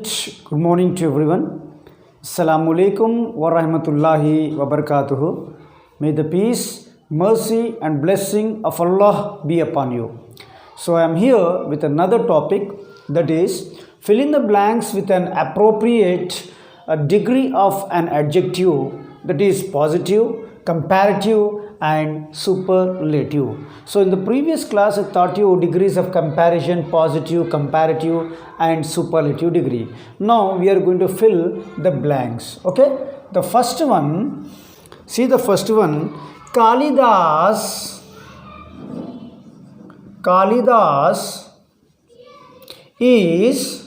Good morning to everyone. Assalamu alaikum wa rahmatullahi wa barakatuhu. May the peace, mercy, and blessing of Allah be upon you. So, I am here with another topic, that is, fill in the blanks with an appropriate degree of an adjective, that is positive, comparative, and superlative. So in the previous class I taught you degrees of comparison: positive, comparative, and superlative degree. Now we are going to fill the blanks. Okay, the first one, see the first one, Kalidas is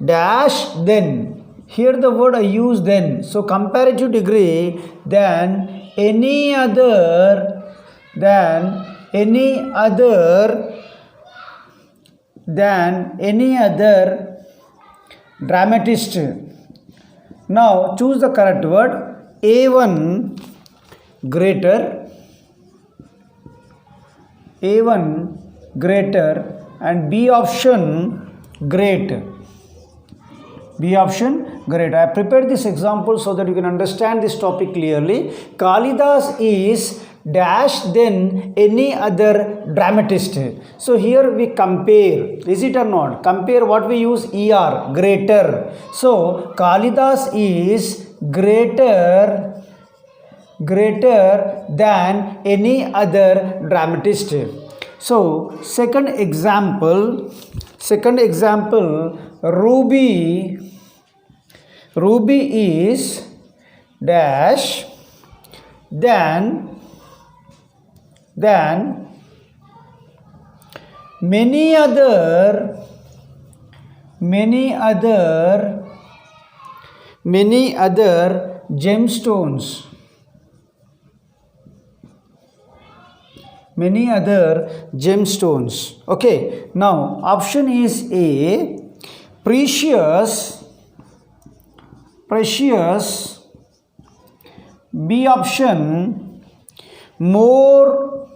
dash then. Here the word I use then. So comparative degree than any other dramatist. Now choose the correct word. A1 greater, and B option great. I have prepared this example so that you can understand this topic clearly. Kalidas is dash then any other dramatist. So here we compare, is it or not? Compare, what we use? ER, greater. So Kalidas is greater than any other dramatist. So second example, Ruby is dash than many other gemstones. Okay, now option is A, precious. B option, more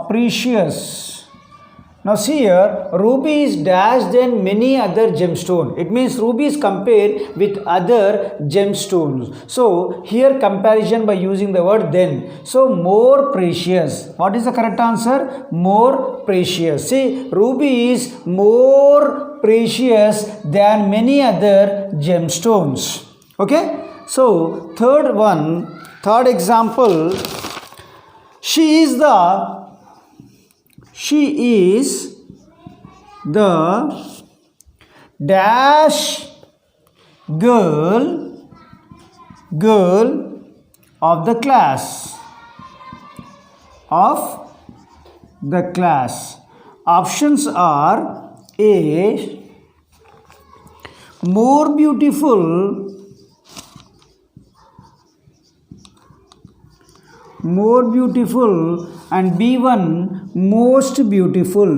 precious. Now see here, Ruby is dash than many other gemstones. It means Ruby is compared with other gemstones. So here comparison by using the word then. So more precious. What is the correct answer? More precious. See, Ruby is more precious than many other gemstones. Okay. So third example, she is the dash girl of the class. Options are A, more beautiful, and B1, most beautiful.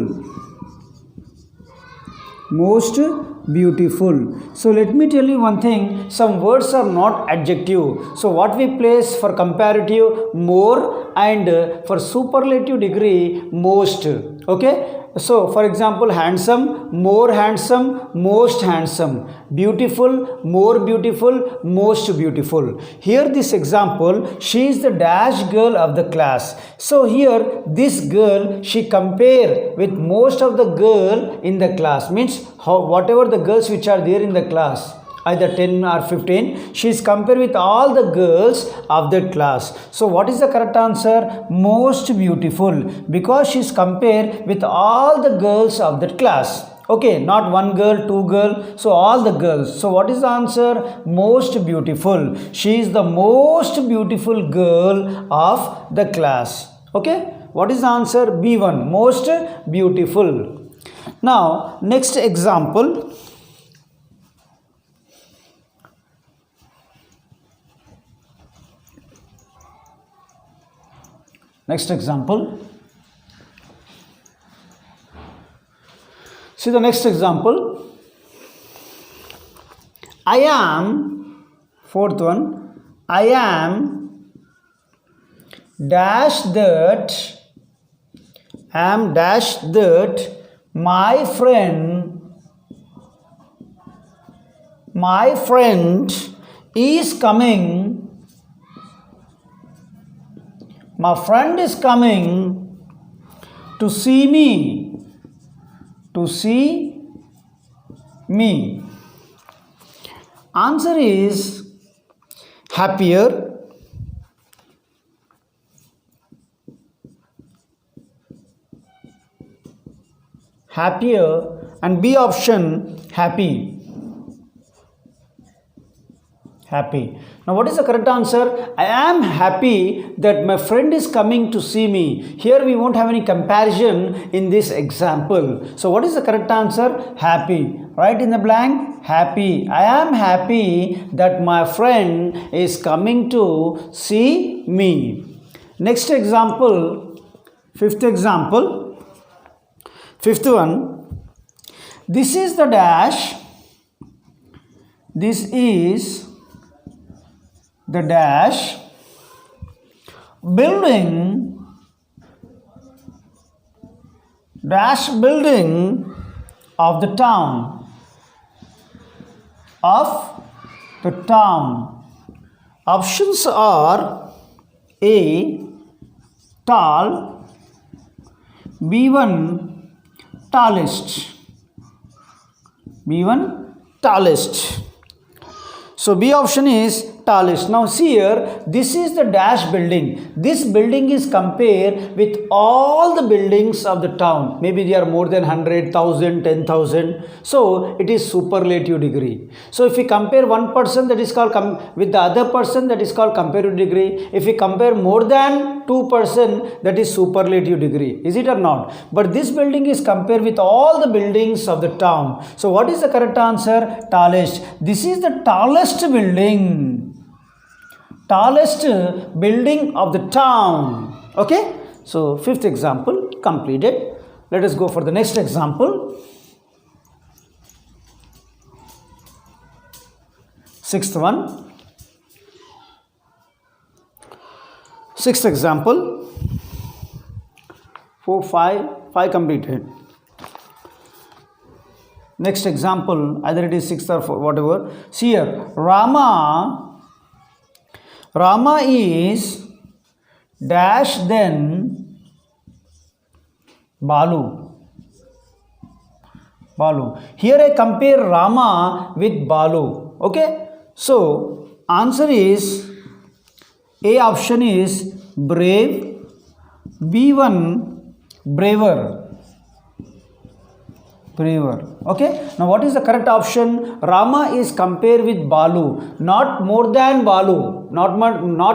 So let me tell you one thing, some words are not adjective. So what we place for comparative, more, and for superlative degree, most. Okay. So for example, handsome, more handsome, most handsome, beautiful, more beautiful, most beautiful. Here this example, she is the dash girl of the class. So here this girl, she compare with most of the girl in the class, means whatever the girls which are there in the class, either 10 or 15, she is compared with all the girls of that class. So what is the correct answer? Most beautiful, because she is compared with all the girls of that class. Okay, not one girl, two girl, so all the girls. So what is the answer? Most beautiful. She is the most beautiful girl of the class. Okay, what is the answer? B1, most beautiful. Now next example, see the next example. I am, fourth one, I am dash that am dash that my friend is coming, my friend is coming to see me, to see me. Answer is happier, happier, and B option happy, happy. Now what is the correct answer? I am happy that my friend is coming to see me. Here we won't have any comparison in this example. So what is the correct answer? Happy. Write in the blank, happy. I am happy that my friend is coming to see me. Next example, fifth example, fifth one. This is the dash, this is the dash building, dash building of the town, of the town. Options are A, tall, B1, tallest, B1, tallest. So B option is tallest. Now see here, this is the dash building. This building is compared with all the buildings of the town. Maybe they are more than 100,000, 10,000. So it is superlative degree. So if we compare one person, that is called with the other person, that is called comparative degree. If we compare more than two person, that is superlative degree. Is it or not? But this building is compared with all the buildings of the town. So what is the correct answer? Tallest. This is the tallest building. Tallest building of the town. Okay, so fifth example completed. Let us go for the next example. Sixth one. Sixth example. 4, 5 completed. Next example, either it is sixth or four, whatever. See here, Rama is dash then Balu. Balu. Here I compare Rama with Balu. Okay. So answer is A option is brave, B1 braver. Braver. Okay. Now what is the correct option? Rama is compared with Balu, not more than Balu, not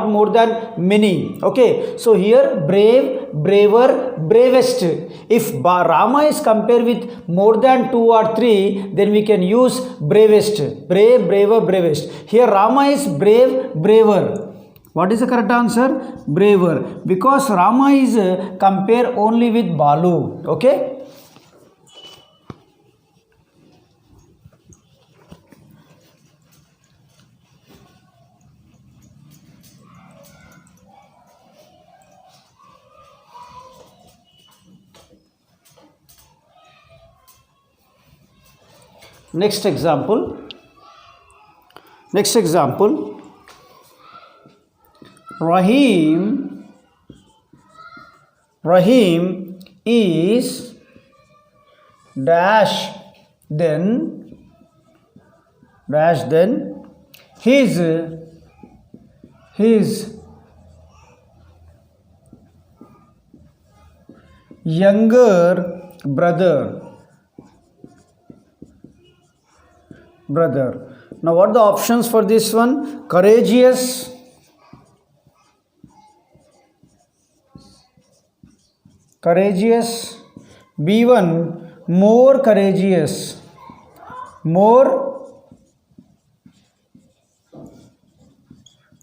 more than many. Okay. So here brave, braver, bravest. If Rama is compared with more than 2 or 3, then we can use bravest. Brave, braver, bravest. Here Rama is brave, braver. What is the correct answer? Braver. Because Rama is compared only with Balu. Okay. Next example. Rahim is dash then his younger brother. Now what are the options for this one? Courageous, B1 more courageous,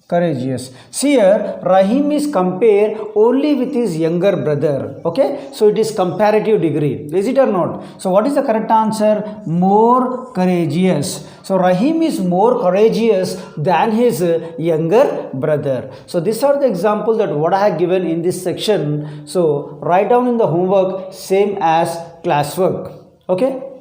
Courageous. See here, Rahim is compared only with his younger brother. Okay, so it is comparative degree. Is it or not? So what is the correct answer? More courageous. So Rahim is more courageous than his younger brother. So these are the examples that what I have given in this section. So write down in the homework same as classwork. Okay.